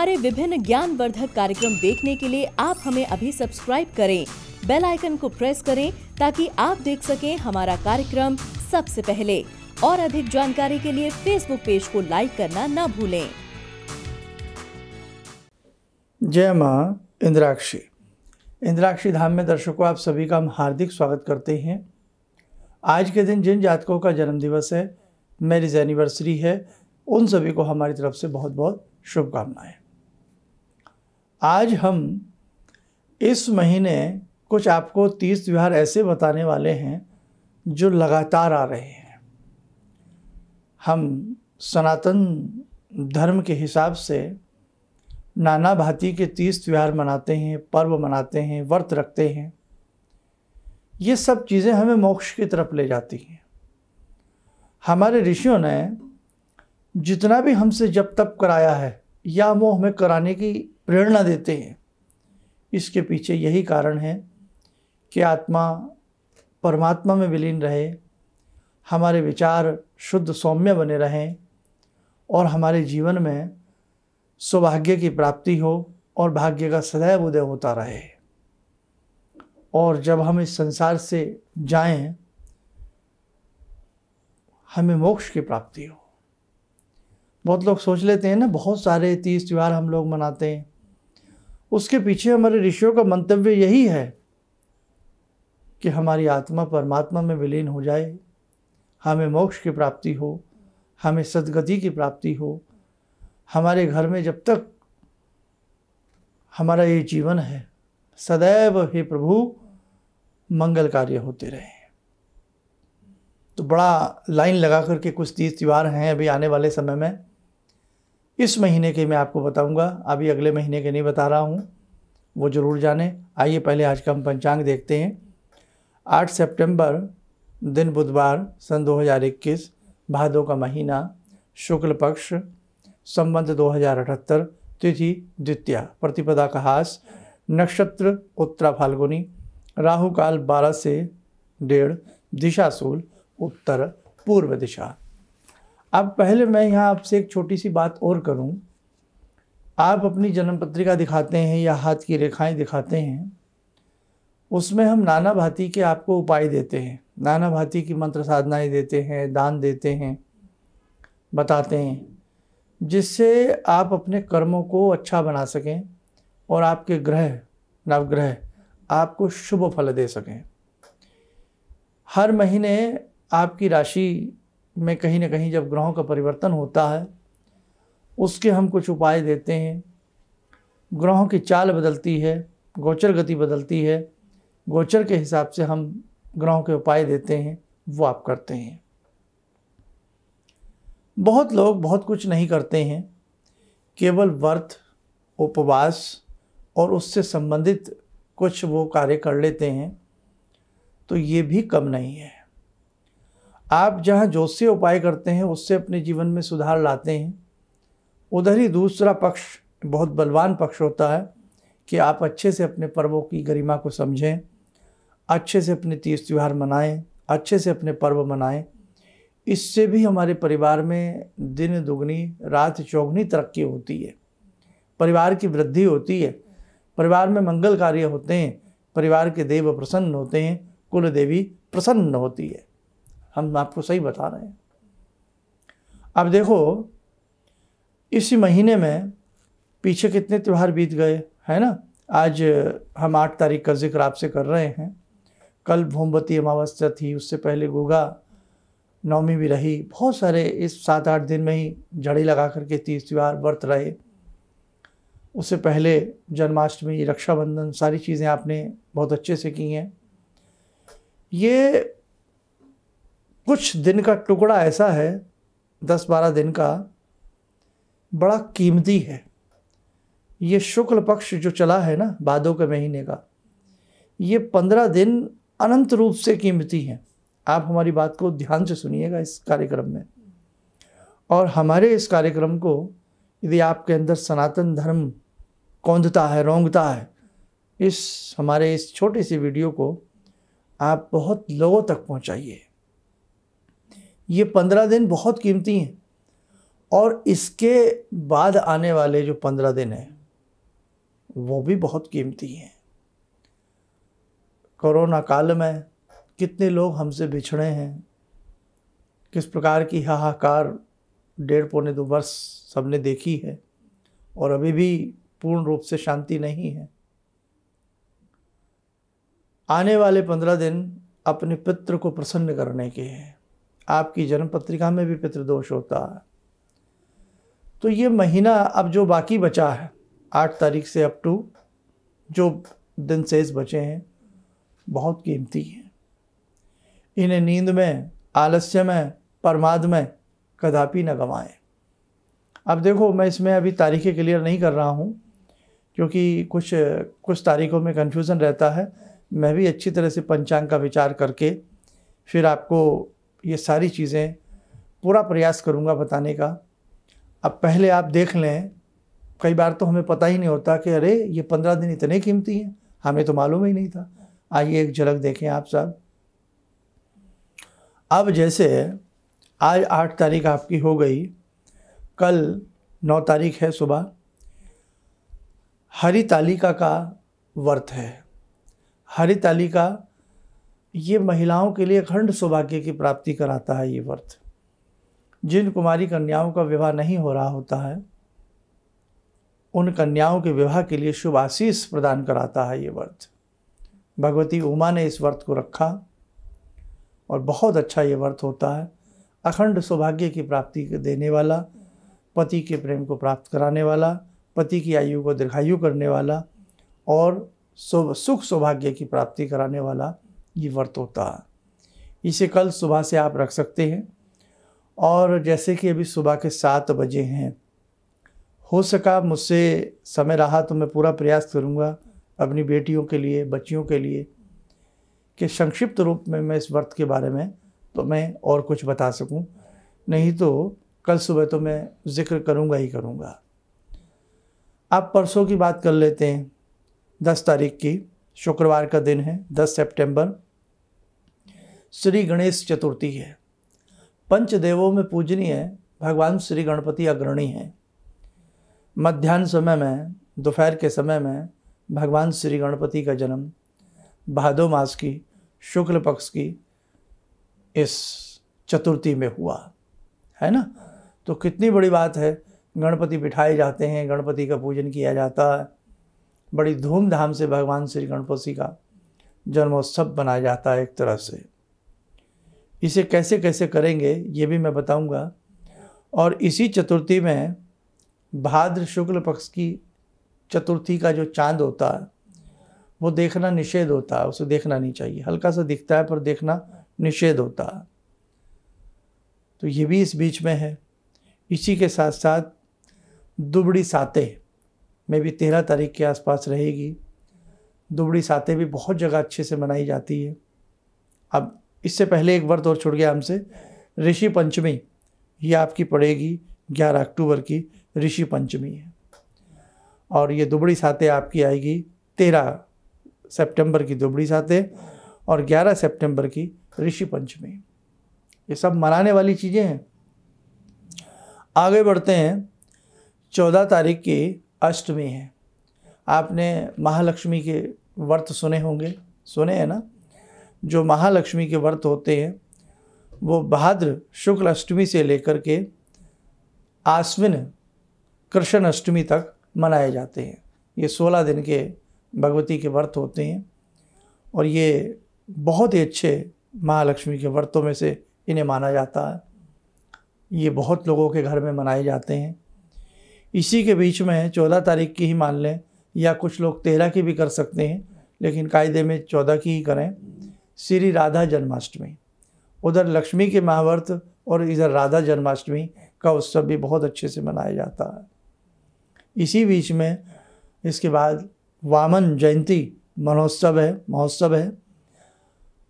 हमारे विभिन्न ज्ञानवर्धक कार्यक्रम देखने के लिए आप हमें अभी सब्सक्राइब करें, बेल आइकन को प्रेस करें ताकि आप देख सकें हमारा कार्यक्रम सबसे पहले। और अधिक जानकारी के लिए फेसबुक पेज को लाइक करना न भूलें। जय मां इंद्राक्षी। इंद्राक्षी धाम में दर्शकों आप सभी का हम हार्दिक स्वागत करते हैं। आज के दिन जिन जातकों का जन्म दिवस है, मैरिज एनिवर्सरी है, उन सभी को हमारी तरफ से बहुत बहुत शुभकामनाएं। आज हम इस महीने कुछ आपको 30 त्योहार ऐसे बताने वाले हैं जो लगातार आ रहे हैं। हम सनातन धर्म के हिसाब से नाना भांति के 30 त्योहार मनाते हैं, पर्व मनाते हैं, व्रत रखते हैं। ये सब चीज़ें हमें मोक्ष की तरफ ले जाती हैं। हमारे ऋषियों ने जितना भी हमसे जप तप कराया है या वो हमें कराने की प्रेरणा देते हैं, इसके पीछे यही कारण है कि आत्मा परमात्मा में विलीन रहे, हमारे विचार शुद्ध सौम्य बने रहें और हमारे जीवन में सौभाग्य की प्राप्ति हो और भाग्य का सदैव उदय होता रहे। और जब हम इस संसार से जाएं, हमें मोक्ष की प्राप्ति हो। बहुत लोग सोच लेते हैं ना, बहुत सारे 30 त्योहार हम लोग मनाते हैं। उसके पीछे हमारे ऋषियों का मंतव्य यही है कि हमारी आत्मा परमात्मा में विलीन हो जाए, हमें मोक्ष की प्राप्ति हो, हमें सद्गति की प्राप्ति हो। हमारे घर में जब तक हमारा ये जीवन है, सदैव हे प्रभु मंगल कार्य होते रहे। तो बड़ा लाइन लगा करके कुछ 30 त्योहार हैं अभी आने वाले समय में। इस महीने के मैं आपको बताऊंगा, अभी अगले महीने के नहीं बता रहा हूँ, वो ज़रूर जाने। आइए पहले आज का हम पंचांग देखते हैं। 8 सितंबर दिन बुधवार सन 2021, भादों का महीना, शुक्ल पक्ष, संवत 2078, तिथि द्वितीया, प्रतिपदा का हास, नक्षत्र उत्तरा फाल्गुनी, राहु काल 12 से 1:30, दिशा शूल उत्तर पूर्व दिशा। अब पहले मैं यहाँ आपसे एक छोटी सी बात और करूँ। आप अपनी जन्म पत्रिका दिखाते हैं या हाथ की रेखाएं दिखाते हैं, उसमें हम नाना भांति के आपको उपाय देते हैं, नाना भांति की मंत्र साधनाएं देते हैं, दान देते हैं, बताते हैं, जिससे आप अपने कर्मों को अच्छा बना सकें और आपके ग्रह नवग्रह आपको शुभ फल दे सकें। हर महीने आपकी राशि में कहीं ना कहीं जब ग्रहों का परिवर्तन होता है, उसके हम कुछ उपाय देते हैं। ग्रहों की चाल बदलती है, गोचर गति बदलती है, गोचर के हिसाब से हम ग्रहों के उपाय देते हैं, वो आप करते हैं। बहुत लोग बहुत कुछ नहीं करते हैं, केवल व्रत, उपवास और उससे संबंधित कुछ वो कार्य कर लेते हैं, तो ये भी कम नहीं है। आप जहाँ ज्योतिषीय उपाय करते हैं उससे अपने जीवन में सुधार लाते हैं, उधर ही दूसरा पक्ष बहुत बलवान पक्ष होता है कि आप अच्छे से अपने पर्वों की गरिमा को समझें, अच्छे से अपने 30 त्योहार मनाएं, अच्छे से अपने पर्व मनाएं। इससे भी हमारे परिवार में दिन दुगनी रात चौगुनी तरक्की होती है, परिवार की वृद्धि होती है, परिवार में मंगल कार्य होते हैं, परिवार के देव प्रसन्न होते हैं, कुल देवी प्रसन्न होती है। हम आपको सही बता रहे हैं। अब देखो, इसी महीने में पीछे कितने त्योहार बीत गए, है ना। आज हम 8 तारीख का जिक्र आपसे कर रहे हैं। कल भूमवती अमावस्या थी, उससे पहले गुगा नवमी भी रही। बहुत सारे इस 7-8 दिन में ही झड़ी लगा करके 30 त्योहार व्रत रहे। उससे पहले जन्माष्टमी, रक्षाबंधन, सारी चीज़ें आपने बहुत अच्छे से की हैं। ये कुछ दिन का टुकड़ा ऐसा है, 10-12 दिन का, बड़ा कीमती है। ये शुक्ल पक्ष जो चला है ना, भादों के महीने का, ये 15 दिन अनंत रूप से कीमती हैं। आप हमारी बात को ध्यान से सुनिएगा इस कार्यक्रम में। और हमारे इस कार्यक्रम को यदि आपके अंदर सनातन धर्म कौंधता है, रोंगता है, इस हमारे इस छोटे से वीडियो को आप बहुत लोगों तक पहुंचाइए। ये 15 दिन बहुत कीमती हैं और इसके बाद आने वाले जो 15 दिन हैं वो भी बहुत कीमती हैं। कोरोना काल में कितने लोग हमसे बिछड़े हैं, किस प्रकार की हाहाकार 1.5-2 वर्ष सबने देखी है और अभी भी पूर्ण रूप से शांति नहीं है। आने वाले 15 दिन अपने पितृ को प्रसन्न करने के हैं। आपकी जन्म पत्रिका में भी पितृदोष होता है, तो ये महीना अब जो बाकी बचा है 8 तारीख से अप टू जो दिन शेष बचे हैं बहुत कीमती हैं। इन्हें नींद में, आलस्य में, प्रमाद में कदापि न गंवाएं। अब देखो, मैं इसमें अभी तारीखें क्लियर नहीं कर रहा हूँ क्योंकि कुछ तारीखों में कन्फ्यूज़न रहता है। मैं भी अच्छी तरह से पंचांग का विचार करके फिर आपको ये सारी चीज़ें पूरा प्रयास करूँगा बताने का। अब पहले आप देख लें, कई बार तो हमें पता ही नहीं होता कि अरे ये 15 दिन इतने कीमती हैं, हमें तो मालूम ही नहीं था। आइए एक झलक देखें आप सब। अब जैसे आज 8 तारीख आपकी हो गई, कल 9 तारीख है सुबह, हरितालिका का व्रत है। हरितालिका ये महिलाओं के लिए अखंड सौभाग्य की प्राप्ति कराता है। ये व्रत जिन कुमारी कन्याओं का विवाह नहीं हो रहा होता है उन कन्याओं के विवाह के लिए शुभ आशीष प्रदान कराता है ये व्रत। भगवती उमा ने इस व्रत को रखा और बहुत अच्छा ये व्रत होता है। अखंड सौभाग्य की प्राप्ति देने वाला, पति के प्रेम को प्राप्त कराने वाला, पति की आयु को दीर्घायु करने वाला और सुख सौभाग्य की प्राप्ति कराने वाला ये व्रत होता है। इसे कल सुबह से आप रख सकते हैं। और जैसे कि अभी सुबह के 7 बजे हैं, हो सका मुझसे समय रहा तो मैं पूरा प्रयास करूंगा अपनी बेटियों के लिए, बच्चियों के लिए कि संक्षिप्त रूप में मैं इस व्रत के बारे में तो मैं और कुछ बता सकूं, नहीं तो कल सुबह तो मैं जिक्र करूंगा ही करूंगा। आप परसों की बात कर लेते हैं। 10 तारीख की शुक्रवार का दिन है, 10 सितंबर, श्री गणेश चतुर्थी है। पंचदेवों में पूजनीय भगवान श्री गणपति अग्रणी हैं। मध्याह्न समय में, दोपहर के समय में भगवान श्री गणपति का जन्म भादो मास की शुक्ल पक्ष की इस चतुर्थी में हुआ है ना। तो कितनी बड़ी बात है, गणपति बिठाए जाते हैं, गणपति का पूजन किया जाता है, बड़ी धूमधाम से भगवान श्री गणपति का जन्मोत्सव मनाया जाता है एक तरह से। इसे कैसे कैसे करेंगे ये भी मैं बताऊंगा। और इसी चतुर्थी में भाद्र शुक्ल पक्ष की चतुर्थी का जो चांद होता है वो देखना निषेध होता है, उसे देखना नहीं चाहिए। हल्का सा दिखता है पर देखना निषेध होता है, तो ये भी इस बीच में है। इसी के साथ साथ दुबड़ी साते में भी 13 तारीख के आसपास रहेगी। दुबड़ी साते भी बहुत जगह अच्छे से मनाई जाती है। अब इससे पहले एक व्रत और छूट गया हमसे, ऋषि पंचमी, ये आपकी पड़ेगी 11 अक्टूबर की ऋषि पंचमी है। और ये दुबड़ी साते आपकी आएगी 13 सितंबर की दुबड़ी साते और 11 सितंबर की ऋषि पंचमी। ये सब मनाने वाली चीज़ें हैं। आगे बढ़ते हैं। 14 तारीख की अष्टमी है। आपने महालक्ष्मी के व्रत सुने होंगे, सुने हैं ना। जो महालक्ष्मी के व्रत होते हैं वो भाद्र शुक्ल अष्टमी से लेकर के आश्विन कृष्ण अष्टमी तक मनाए जाते हैं। ये 16 दिन के भगवती के व्रत होते हैं और ये बहुत ही अच्छे महालक्ष्मी के व्रतों में से इन्हें माना जाता है। ये बहुत लोगों के घर में मनाए जाते हैं। इसी के बीच में 14 तारीख की ही मान लें, या कुछ लोग 13 की भी कर सकते हैं, लेकिन कायदे में 14 की ही करें। श्री राधा जन्माष्टमी, उधर लक्ष्मी के महाव्रत और इधर राधा जन्माष्टमी का उत्सव भी बहुत अच्छे से मनाया जाता है। इसी बीच में इसके बाद वामन जयंती महोत्सव है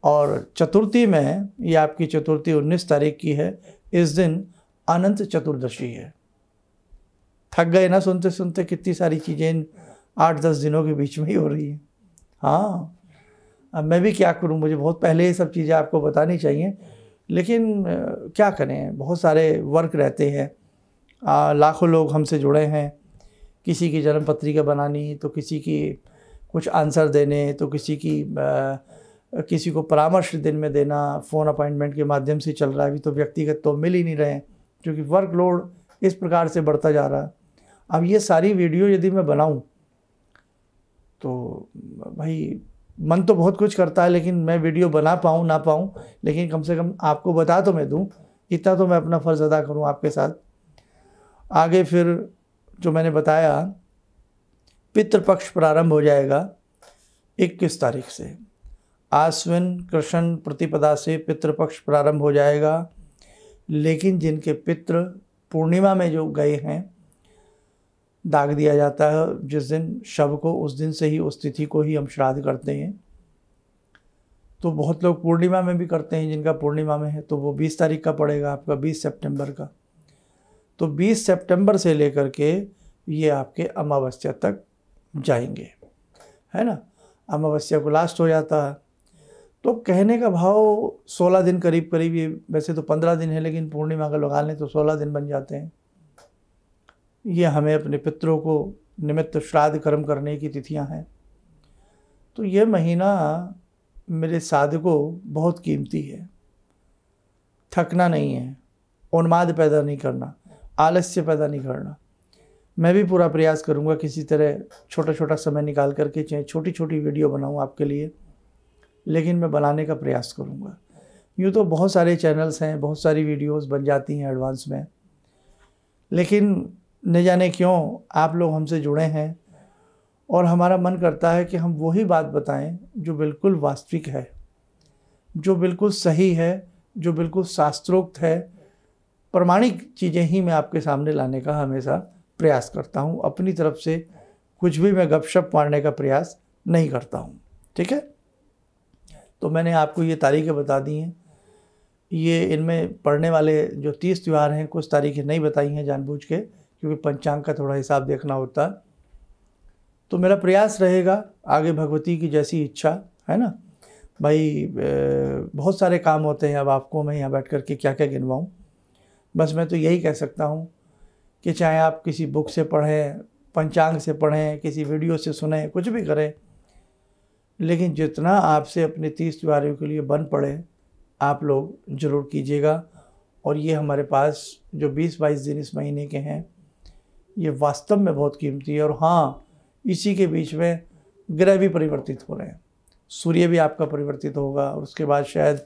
और चतुर्थी में, ये आपकी चतुर्थी 19 तारीख की है। इस दिन अनंत चतुर्दशी है। थक गए ना सुनते सुनते, कितनी सारी चीज़ें 8-10 दिनों के बीच में ही हो रही हैं। हाँ, अब मैं भी क्या करूं, मुझे बहुत पहले ये सब चीज़ें आपको बतानी चाहिए, लेकिन क्या करें, बहुत सारे वर्क रहते हैं। लाखों लोग हमसे जुड़े हैं, किसी की जन्म पत्रिका बनानी, तो किसी की कुछ आंसर देने, तो किसी को परामर्श दिन में देना, फ़ोन अपॉइंटमेंट के माध्यम से चल रहा है। अभी तो व्यक्तिगत तो मिल ही नहीं रहे हैं, क्योंकि वर्कलोड इस प्रकार से बढ़ता जा रहा है। अब ये सारी वीडियो यदि मैं बनाऊं तो भाई मन तो बहुत कुछ करता है, लेकिन मैं वीडियो बना पाऊँ ना पाऊँ, लेकिन कम से कम आपको बता तो मैं दूँ, इतना तो मैं अपना फ़र्ज़ अदा करूँ आपके साथ। आगे फिर जो मैंने बताया, पितृपक्ष प्रारंभ हो जाएगा 21 तारीख से। आश्विन कृष्ण प्रतिपदा से पितृपक्ष प्रारंभ हो जाएगा, लेकिन जिनके पितृ पूर्णिमा में जो गए हैं, दाग दिया जाता है जिस दिन शव को, उस दिन से ही, उस तिथि को ही हम श्राद्ध करते हैं। तो बहुत लोग पूर्णिमा में भी करते हैं, जिनका पूर्णिमा में है तो वो 20 तारीख का पड़ेगा आपका, 20 सितंबर का। तो 20 सितंबर से लेकर के ये आपके अमावस्या तक जाएंगे, है ना। अमावस्या को लास्ट हो जाता है, तो कहने का भाव 16 दिन करीब करीब, ये वैसे तो 15 दिन है, लेकिन पूर्णिमा का लगा लें तो 16 दिन बन जाते हैं। ये हमें अपने पितरों को निमित्त श्राद्ध कर्म करने की तिथियां हैं। तो ये महीना मेरे साधकों बहुत कीमती है। थकना नहीं है, उन्माद पैदा नहीं करना, आलस्य पैदा नहीं करना। मैं भी पूरा प्रयास करूंगा किसी तरह छोटा छोटा समय निकाल करके, चाहे छोटी छोटी वीडियो बनाऊं आपके लिए, लेकिन मैं बनाने का प्रयास करूंगा। यूँ तो बहुत सारे चैनल्स हैं, बहुत सारी वीडियोस बन जाती हैं एडवांस में, लेकिन न जाने क्यों आप लोग हमसे जुड़े हैं और हमारा मन करता है कि हम वही बात बताएं जो बिल्कुल वास्तविक है, जो बिल्कुल सही है, जो बिल्कुल शास्त्रोक्त है। प्रमाणिक चीज़ें ही मैं आपके सामने लाने का हमेशा प्रयास करता हूं। अपनी तरफ से कुछ भी मैं गपशप मारने का प्रयास नहीं करता हूं, ठीक है। तो मैंने आपको ये तारीखें बता दी हैं। ये इनमें पढ़ने वाले जो 30 त्यौहार हैं, कुछ तारीखें नहीं बताई हैं जानबूझ के, क्योंकि पंचांग का थोड़ा हिसाब देखना होता है। तो मेरा प्रयास रहेगा आगे, भगवती की जैसी इच्छा है ना भाई। बहुत सारे काम होते हैं, अब आपको मैं यहाँ बैठ कर के क्या क्या गिनवाऊँ। बस मैं तो यही कह सकता हूँ कि चाहे आप किसी बुक से पढ़ें, पंचांग से पढ़ें, किसी वीडियो से सुने, कुछ भी करें, लेकिन जितना आपसे अपने 30 त्योहारों के लिए बन पड़े आप लोग ज़रूर कीजिएगा। और ये हमारे पास जो 20-22 दिन इस महीने के हैं, ये वास्तव में बहुत कीमती है। और हाँ, इसी के बीच में ग्रह भी परिवर्तित हो रहे हैं। सूर्य भी आपका परिवर्तित होगा, और उसके बाद शायद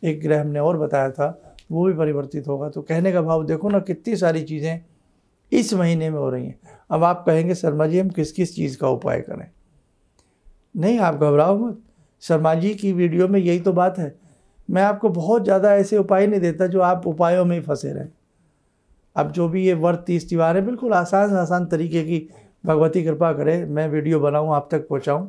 एक ग्रह हमने और बताया था, वो भी परिवर्तित होगा। तो कहने का भाव देखो ना, कितनी सारी चीज़ें इस महीने में हो रही हैं। अब आप कहेंगे शर्मा जी हम किस किस चीज़ का उपाय करें। नहीं, आप घबराओ मत। शर्मा जी की वीडियो में यही तो बात है, मैं आपको बहुत ज़्यादा ऐसे उपाय नहीं देता जो आप उपायों में ही फंसे रहें। अब जो भी ये व्रत 30 त्यौहार है, बिल्कुल आसान आसान तरीके की भगवती कृपा करे मैं वीडियो बनाऊं, आप तक पहुंचाऊं।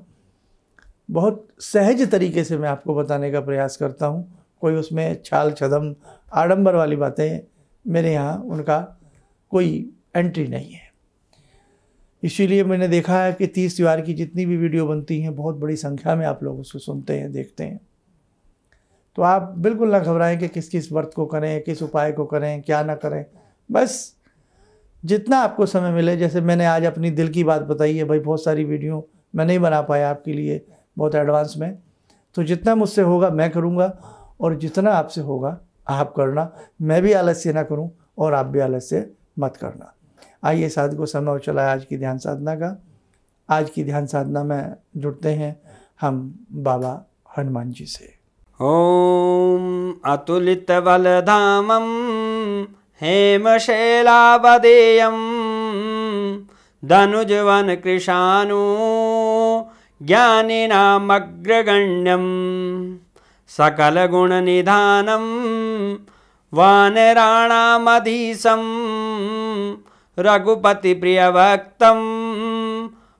बहुत सहज तरीके से मैं आपको बताने का प्रयास करता हूं। कोई उसमें छाल छदम आडंबर वाली बातें मेरे यहाँ उनका कोई एंट्री नहीं है। इसीलिए मैंने देखा है कि 30 त्यौहार की जितनी भी वीडियो बनती हैं, बहुत बड़ी संख्या में आप लोग उसको सुनते हैं, देखते हैं। तो आप बिल्कुल ना घबराएं कि किस किस व्रत को करें, किस उपाय को करें, क्या ना करें। बस जितना आपको समय मिले, जैसे मैंने आज अपनी दिल की बात बताई है भाई, बहुत सारी वीडियो मैं नहीं बना पाया आपके लिए बहुत एडवांस में, तो जितना मुझसे होगा मैं करूँगा, और जितना आपसे होगा आप करना। मैं भी आलस्य ना करूँ और आप भी आलस्य मत करना। आइए साधकों, समय हो चला है आज की ध्यान साधना का। आज की ध्यान साधना में जुड़ते हैं हम बाबा हनुमान जी से। ओम अतुलित बलधामं हेमशैलावदेयं धनुजवन कृशानु ज्ञानिनामग्रगण्यं सकलगुणनिधानं वानराणामधीशं रघुपतिप्रियभक्तं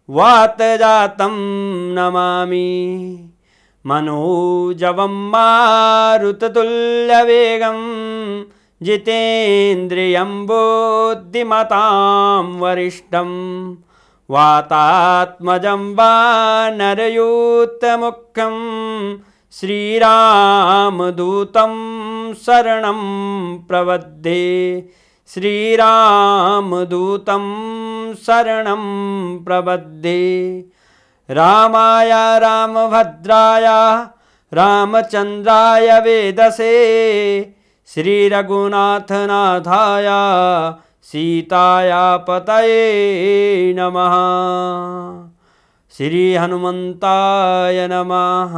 वातजातं नमामि। मनोजवं मारुततुल्यवेगं जितेन्द्रियं बुद्धिमतां वरिष्ठं वातात्मजं वानरयूथमुख्यं श्रीरामदूतं शरणं प्रपद्ये। श्रीरामदूतं शरणं प्रपद्ये। रामाय रामभद्राय रामचन्द्राय वेदसे श्रीरघुनाथनाथाय सीताया पतये नमः। श्री हनुमंताय नमः।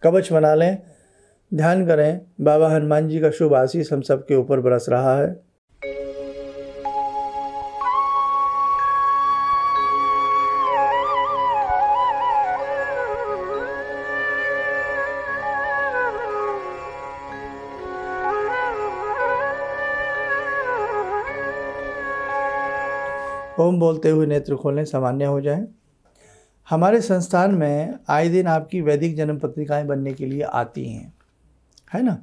कवच बना लें, ध्यान करें, बाबा हनुमान जी का शुभ आशीष हम सब के ऊपर बरस रहा है। ओम बोलते हुए नेत्र खोलें, सामान्य हो जाएं। हमारे संस्थान में आए दिन आपकी वैदिक जन्म पत्रिकाएं बनने के लिए आती हैं, है ना।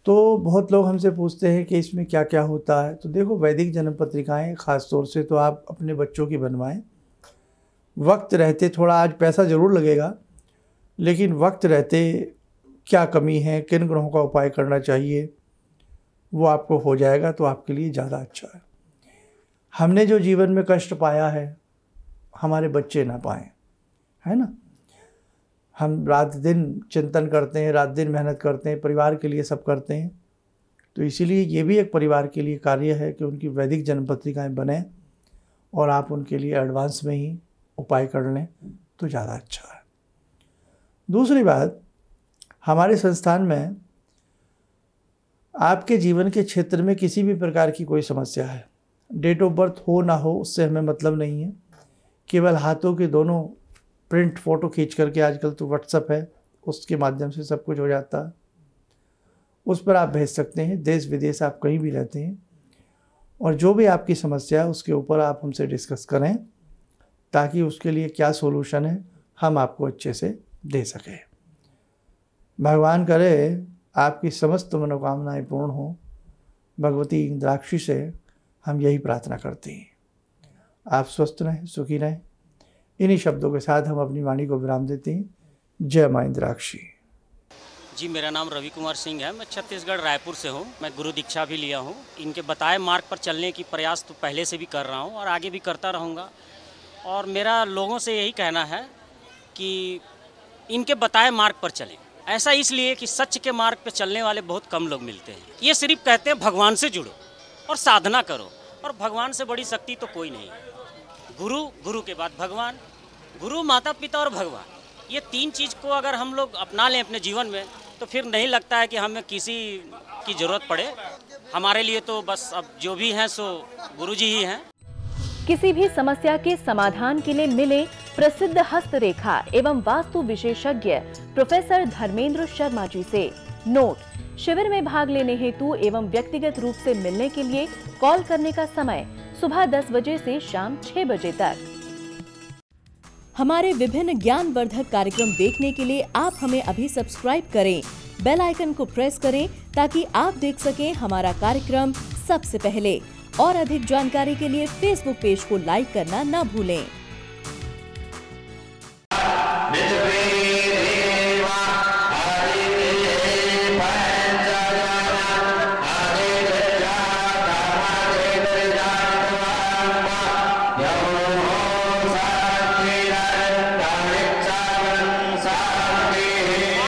तो बहुत लोग हमसे पूछते हैं कि इसमें क्या क्या होता है। तो देखो, वैदिक जन्म पत्रिकाएं ख़ास तौर से तो आप अपने बच्चों की बनवाएं। वक्त रहते, थोड़ा आज पैसा ज़रूर लगेगा, लेकिन वक्त रहते क्या कमी है, किन ग्रहों का उपाय करना चाहिए, वो आपको हो जाएगा तो आपके लिए ज़्यादा अच्छा है। हमने जो जीवन में कष्ट पाया है, हमारे बच्चे ना पाएँ, है ना। हम रात दिन चिंतन करते हैं, रात दिन मेहनत करते हैं, परिवार के लिए सब करते हैं। तो इसीलिए ये भी एक परिवार के लिए कार्य है कि उनकी वैदिक जन्म पत्रिकाएँ बने और आप उनके लिए एडवांस में ही उपाय कर लें तो ज़्यादा अच्छा है। दूसरी बात, हमारे संस्थान में आपके जीवन के क्षेत्र में किसी भी प्रकार की कोई समस्या है, डेट ऑफ बर्थ हो ना हो उससे हमें मतलब नहीं है। केवल हाथों के दोनों प्रिंट फ़ोटो खींच करके, आजकल तो व्हाट्सएप है, उसके माध्यम से सब कुछ हो जाता है, उस पर आप भेज सकते हैं। देश विदेश आप कहीं भी रहते हैं, और जो भी आपकी समस्या है उसके ऊपर आप हमसे डिस्कस करें, ताकि उसके लिए क्या सोल्यूशन है हम आपको अच्छे से दे सकें। भगवान करे आपकी समस्त मनोकामनाएं पूर्ण हो। भगवती इंद्राक्षी से हम यही प्रार्थना करते हैं। आप स्वस्थ रहें, सुखी रहें। इन्हीं शब्दों के साथ हम अपनी वाणी को विराम देते हैं। जय मां इंद्राक्षी। जी, मेरा नाम रवि कुमार सिंह है। मैं छत्तीसगढ़ रायपुर से हूँ। मैं गुरु दीक्षा भी लिया हूँ। इनके बताए मार्ग पर चलने की प्रयास तो पहले से भी कर रहा हूँ और आगे भी करता रहूँगा। और मेरा लोगों से यही कहना है कि इनके बताए मार्ग पर चलें। ऐसा इसलिए कि सच के मार्ग पर चलने वाले बहुत कम लोग मिलते हैं। ये सिर्फ कहते हैं भगवान से जुड़ो और साधना करो, और भगवान से बड़ी शक्ति तो कोई नहीं। गुरु, गुरु के बाद भगवान, गुरु, माता पिता और भगवान, ये तीन चीज़ को अगर हम लोग अपना लें अपने जीवन में, तो फिर नहीं लगता है कि हमें किसी की ज़रूरत पड़े। हमारे लिए तो बस अब जो भी हैं सो गुरु जी ही हैं। किसी भी समस्या के समाधान के लिए मिले प्रसिद्ध हस्तरेखा एवं वास्तु विशेषज्ञ प्रोफेसर धर्मेंद्र शर्मा जी से। नोट: शिविर में भाग लेने हेतु एवं व्यक्तिगत रूप से मिलने के लिए कॉल करने का समय सुबह 10 बजे से शाम 6 बजे तक। हमारे विभिन्न ज्ञानवर्धक कार्यक्रम देखने के लिए आप हमें अभी सब्सक्राइब करें, बेल आइकन को प्रेस करें ताकि आप देख सकें हमारा कार्यक्रम सबसे पहले। और अधिक जानकारी के लिए फेसबुक पेज को लाइक करना न भूलें।